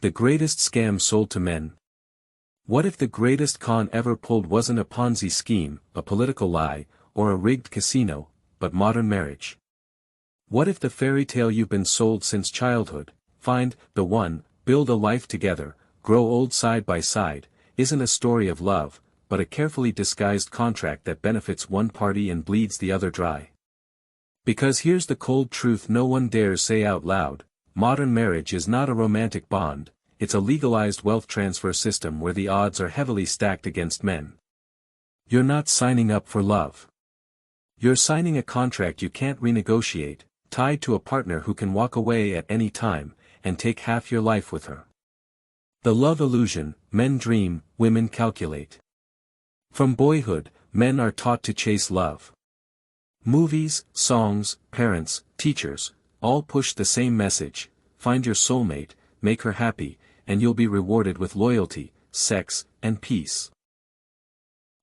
The greatest scam sold to men. What if the greatest con ever pulled wasn't a Ponzi scheme, a political lie, or a rigged casino, but modern marriage? What if the fairy tale you've been sold since childhood, find the one, build a life together, grow old side by side, isn't a story of love, but a carefully disguised contract that benefits one party and bleeds the other dry? Because here's the cold truth no one dares say out loud: modern marriage is not a romantic bond, it's a legalized wealth transfer system where the odds are heavily stacked against men. You're not signing up for love. You're signing a contract you can't renegotiate, tied to a partner who can walk away at any time, and take half your life with her. The love illusion: men dream, women calculate. From boyhood, men are taught to chase love. Movies, songs, parents, teachers, all push the same message: find your soulmate, make her happy, and you'll be rewarded with loyalty, sex, and peace.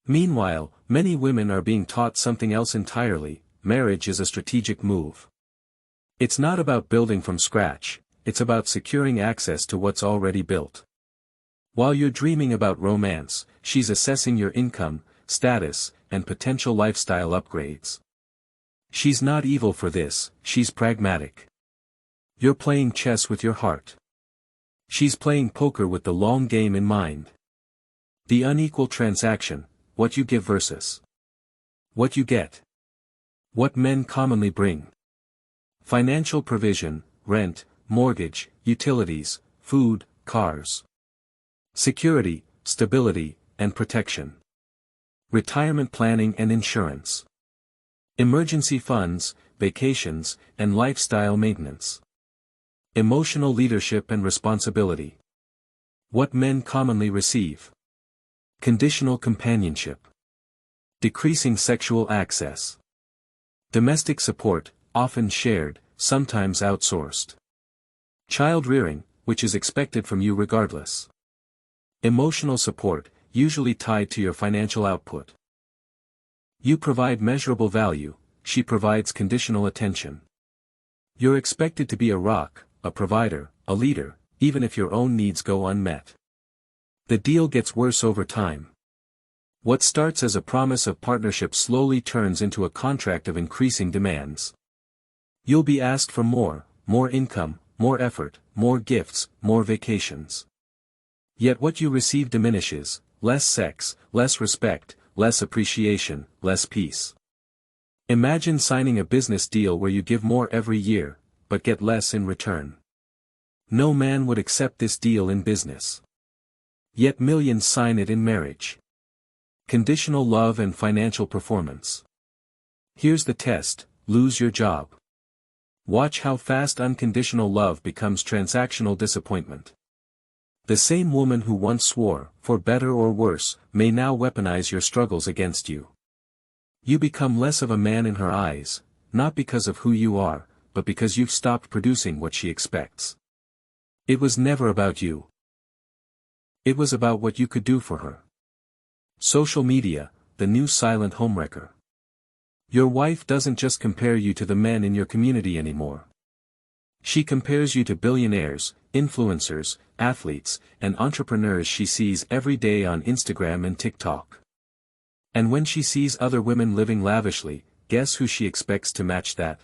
Meanwhile, many women are being taught something else entirely: marriage is a strategic move. It's not about building from scratch, it's about securing access to what's already built. While you're dreaming about romance, she's assessing your income, status, and potential lifestyle upgrades. She's not evil for this, she's pragmatic. You're playing chess with your heart. She's playing poker with the long game in mind. The unequal transaction: what you give versus what you get. What men commonly bring: financial provision, rent, mortgage, utilities, food, cars. Security, stability, and protection. Retirement planning and insurance. Emergency funds, vacations, and lifestyle maintenance. Emotional leadership and responsibility. What men commonly receive: conditional companionship. Decreasing sexual access. Domestic support, often shared, sometimes outsourced. Child rearing, which is expected from you regardless. Emotional support, usually tied to your financial output. You provide measurable value, she provides conditional attention. You're expected to be a rock, a provider, a leader, even if your own needs go unmet. The deal gets worse over time. What starts as a promise of partnership slowly turns into a contract of increasing demands. You'll be asked for more income, more effort, more gifts, more vacations. Yet what you receive diminishes: less sex, less respect, less appreciation, less peace. Imagine signing a business deal where you give more every year, but get less in return. No man would accept this deal in business. Yet millions sign it in marriage. Conditional love and financial performance. Here's the test: lose your job. Watch how fast unconditional love becomes transactional disappointment. The same woman who once swore, for better or worse, may now weaponize your struggles against you. You become less of a man in her eyes, not because of who you are, but because you've stopped producing what she expects. It was never about you. It was about what you could do for her. Social media, the new silent homewrecker. Your wife doesn't just compare you to the men in your community anymore. She compares you to billionaires, influencers, athletes, and entrepreneurs she sees every day on Instagram and TikTok. And when she sees other women living lavishly, guess who she expects to match that?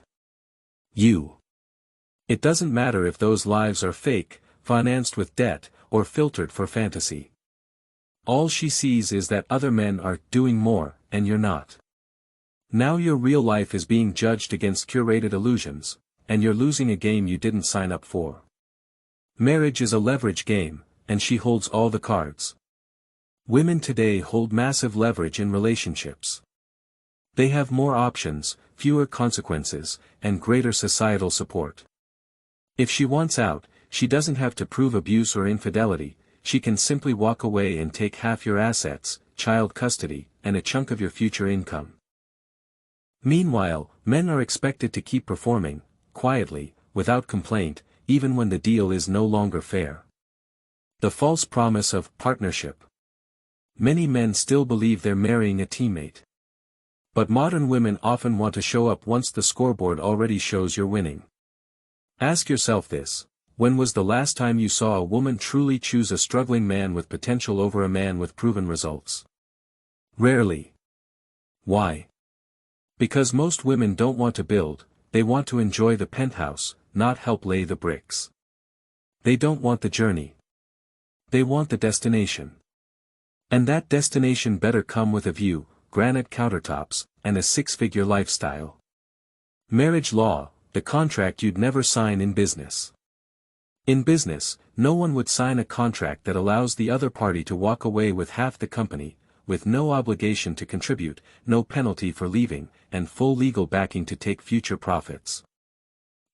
You. It doesn't matter if those lives are fake, financed with debt, or filtered for fantasy. All she sees is that other men are doing more, and you're not. Now your real life is being judged against curated illusions, and you're losing a game you didn't sign up for. Marriage is a leverage game, and she holds all the cards. Women today hold massive leverage in relationships. They have more options, fewer consequences, and greater societal support. If she wants out, she doesn't have to prove abuse or infidelity, she can simply walk away and take half your assets, child custody, and a chunk of your future income. Meanwhile, men are expected to keep performing, quietly, without complaint, even when the deal is no longer fair. The false promise of partnership. Many men still believe they're marrying a teammate. But modern women often want to show up once the scoreboard already shows you're winning. Ask yourself this: When was the last time you saw a woman truly choose a struggling man with potential over a man with proven results? Rarely. Why? Because most women don't want to build, they want to enjoy the penthouse, not help lay the bricks. They don't want the journey. They want the destination. And that destination better come with a view, granite countertops, and a six-figure lifestyle. Marriage law, the contract you'd never sign in business. In business, no one would sign a contract that allows the other party to walk away with half the company, with no obligation to contribute, no penalty for leaving, and full legal backing to take future profits.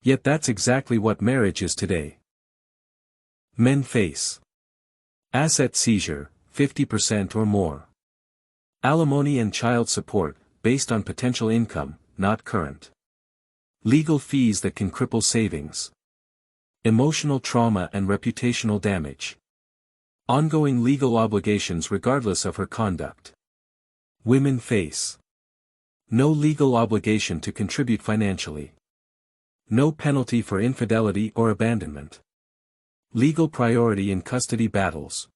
Yet that's exactly what marriage is today. Men face asset seizure, 50% or more. Alimony and child support, based on potential income, not current. Legal fees that can cripple savings. Emotional trauma and reputational damage. Ongoing legal obligations regardless of her conduct. Women face no legal obligation to contribute financially. No penalty for infidelity or abandonment. Legal priority in custody battles.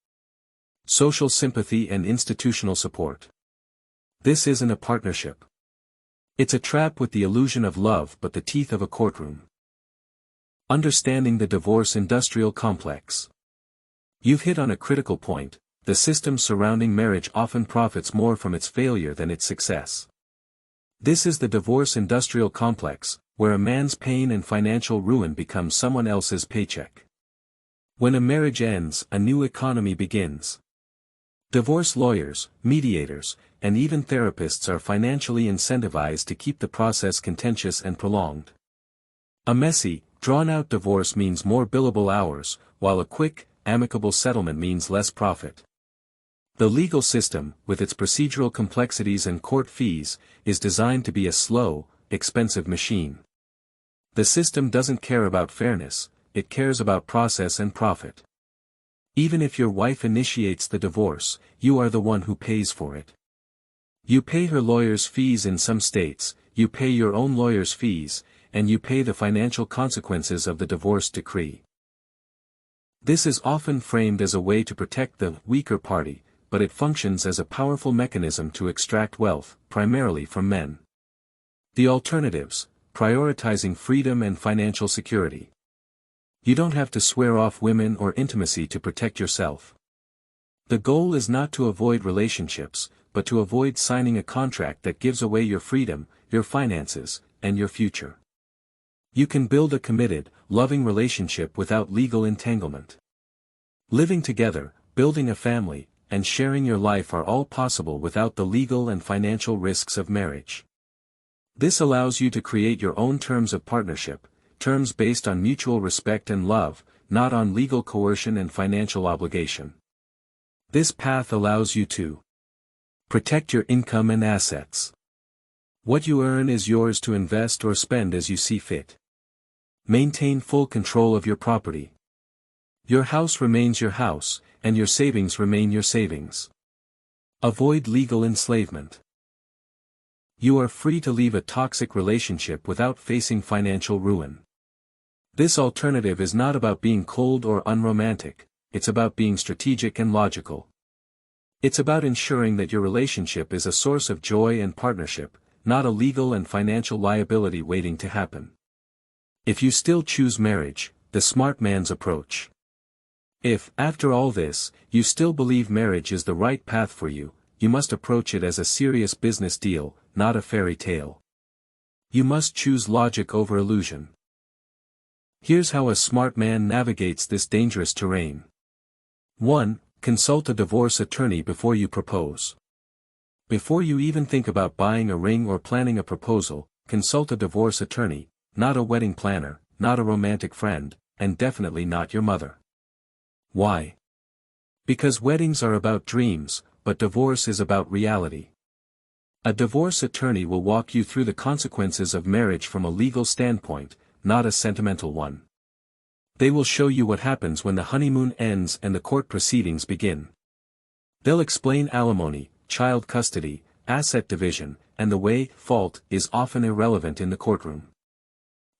Social sympathy and institutional support. This isn't a partnership. It's a trap with the illusion of love but the teeth of a courtroom. Understanding the divorce industrial complex. You've hit on a critical point. The system surrounding marriage often profits more from its failure than its success. This is the divorce industrial complex, where a man's pain and financial ruin becomes someone else's paycheck. When a marriage ends, a new economy begins. Divorce lawyers, mediators, and even therapists are financially incentivized to keep the process contentious and prolonged. A messy, drawn-out divorce means more billable hours, while a quick, amicable settlement means less profit. The legal system, with its procedural complexities and court fees, is designed to be a slow, expensive machine. The system doesn't care about fairness, it cares about process and profit. Even if your wife initiates the divorce, you are the one who pays for it. You pay her lawyer's fees in some states, you pay your own lawyer's fees, and you pay the financial consequences of the divorce decree. This is often framed as a way to protect the weaker party, but it functions as a powerful mechanism to extract wealth, primarily from men. The alternatives, prioritizing freedom and financial security. You don't have to swear off women or intimacy to protect yourself. The goal is not to avoid relationships, but to avoid signing a contract that gives away your freedom, your finances, and your future. You can build a committed, loving relationship without legal entanglement. Living together, building a family, and sharing your life are all possible without the legal and financial risks of marriage. This allows you to create your own terms of partnership, terms based on mutual respect and love, not on legal coercion and financial obligation. This path allows you to protect your income and assets. What you earn is yours to invest or spend as you see fit. Maintain full control of your property. Your house remains your house, and your savings remain your savings. Avoid legal enslavement. You are free to leave a toxic relationship without facing financial ruin. This alternative is not about being cold or unromantic, it's about being strategic and logical. It's about ensuring that your relationship is a source of joy and partnership, not a legal and financial liability waiting to happen. If you still choose marriage, the smart man's approach. If, after all this, you still believe marriage is the right path for you, you must approach it as a serious business deal, not a fairy tale. You must choose logic over illusion. Here's how a smart man navigates this dangerous terrain. 1. Consult a divorce attorney before you propose. Before you even think about buying a ring or planning a proposal, consult a divorce attorney, not a wedding planner, not a romantic friend, and definitely not your mother. Why? Because weddings are about dreams, but divorce is about reality. A divorce attorney will walk you through the consequences of marriage from a legal standpoint, not a sentimental one. They will show you what happens when the honeymoon ends and the court proceedings begin. They'll explain alimony, child custody, asset division, and the way fault is often irrelevant in the courtroom.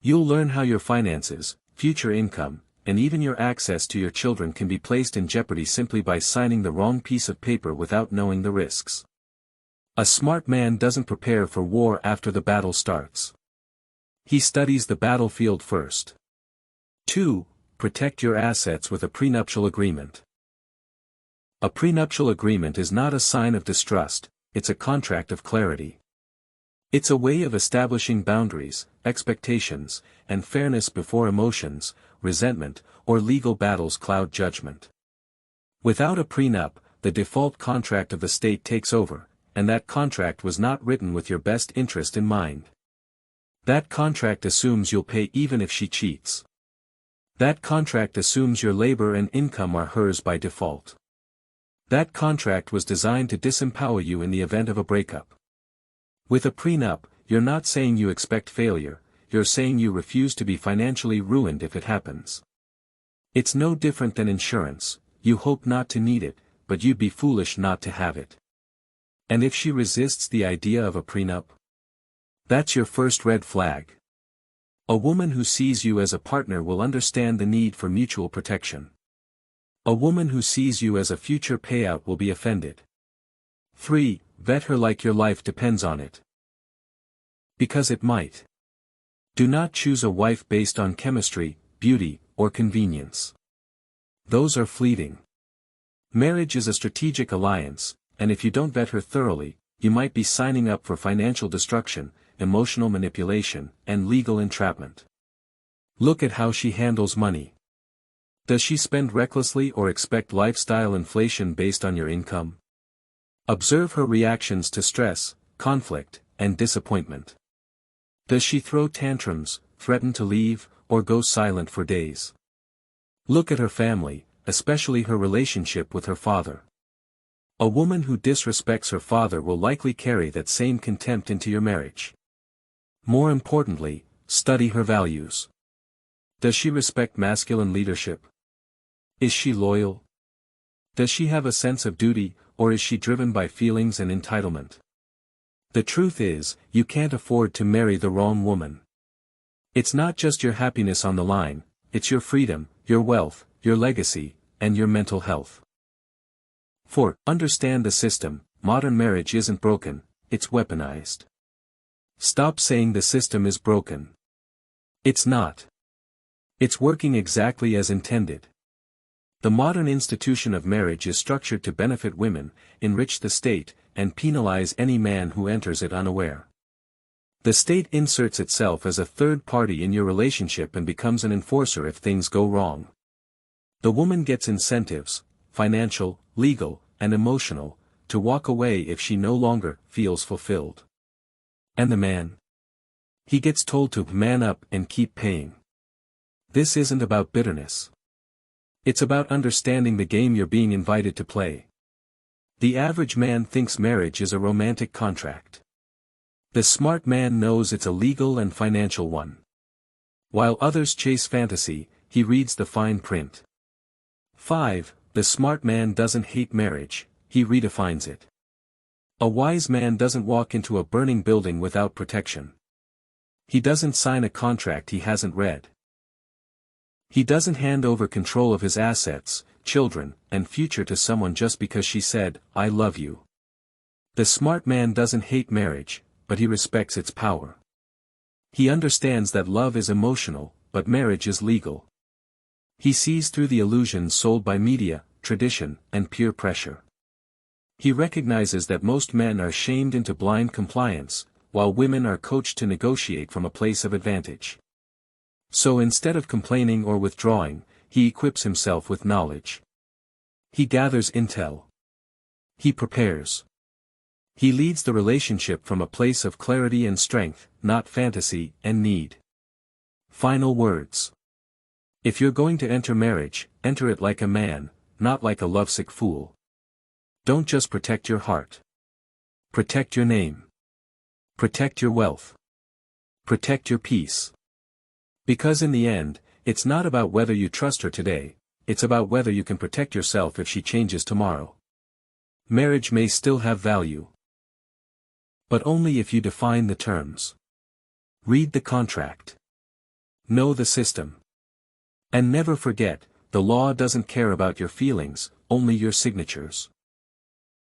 You'll learn how your finances, future income, and even your access to your children can be placed in jeopardy simply by signing the wrong piece of paper without knowing the risks. A smart man doesn't prepare for war after the battle starts. He studies the battlefield first. 2. Protect your assets with a prenuptial agreement. A prenuptial agreement is not a sign of distrust, it's a contract of clarity. It's a way of establishing boundaries, expectations, and fairness before emotions, resentment, or legal battles cloud judgment. Without a prenup, the default contract of the state takes over, and that contract was not written with your best interest in mind. That contract assumes you'll pay even if she cheats. That contract assumes your labor and income are hers by default. That contract was designed to disempower you in the event of a breakup. With a prenup, you're not saying you expect failure, you're saying you refuse to be financially ruined if it happens. It's no different than insurance, you hope not to need it, but you'd be foolish not to have it. And if she resists the idea of a prenup? That's your first red flag. A woman who sees you as a partner will understand the need for mutual protection. A woman who sees you as a future payout will be offended. 3. Vet her like your life depends on it. Because it might. Do not choose a wife based on chemistry, beauty, or convenience. Those are fleeting. Marriage is a strategic alliance, and if you don't vet her thoroughly, you might be signing up for financial destruction, emotional manipulation, and legal entrapment. Look at how she handles money. Does she spend recklessly or expect lifestyle inflation based on your income? Observe her reactions to stress, conflict, and disappointment. Does she throw tantrums, threaten to leave, or go silent for days? Look at her family, especially her relationship with her father. A woman who disrespects her father will likely carry that same contempt into your marriage. More importantly, study her values. Does she respect masculine leadership? Is she loyal? Does she have a sense of duty, or is she driven by feelings and entitlement? The truth is, you can't afford to marry the wrong woman. It's not just your happiness on the line, it's your freedom, your wealth, your legacy, and your mental health. 4. Understand the system. Modern marriage isn't broken, it's weaponized. Stop saying the system is broken. It's not. It's working exactly as intended. The modern institution of marriage is structured to benefit women, enrich the state, and penalize any man who enters it unaware. The state inserts itself as a third party in your relationship and becomes an enforcer if things go wrong. The woman gets incentives, financial, legal, and emotional, to walk away if she no longer feels fulfilled. And the man? He gets told to man up and keep paying. This isn't about bitterness. It's about understanding the game you're being invited to play. The average man thinks marriage is a romantic contract. The smart man knows it's a legal and financial one. While others chase fantasy, he reads the fine print. 5. The smart man doesn't hate marriage, he redefines it. A wise man doesn't walk into a burning building without protection. He doesn't sign a contract he hasn't read. He doesn't hand over control of his assets, children, and future to someone just because she said, "I love you." The smart man doesn't hate marriage, but he respects its power. He understands that love is emotional, but marriage is legal. He sees through the illusions sold by media, tradition, and peer pressure. He recognizes that most men are shamed into blind compliance, while women are coached to negotiate from a place of advantage. So instead of complaining or withdrawing, he equips himself with knowledge. He gathers intel. He prepares. He leads the relationship from a place of clarity and strength, not fantasy and need. Final words. If you're going to enter marriage, enter it like a man, not like a lovesick fool. Don't just protect your heart. Protect your name. Protect your wealth. Protect your peace. Because in the end, it's not about whether you trust her today, it's about whether you can protect yourself if she changes tomorrow. Marriage may still have value. But only if you define the terms. Read the contract. Know the system. And never forget, the law doesn't care about your feelings, only your signatures.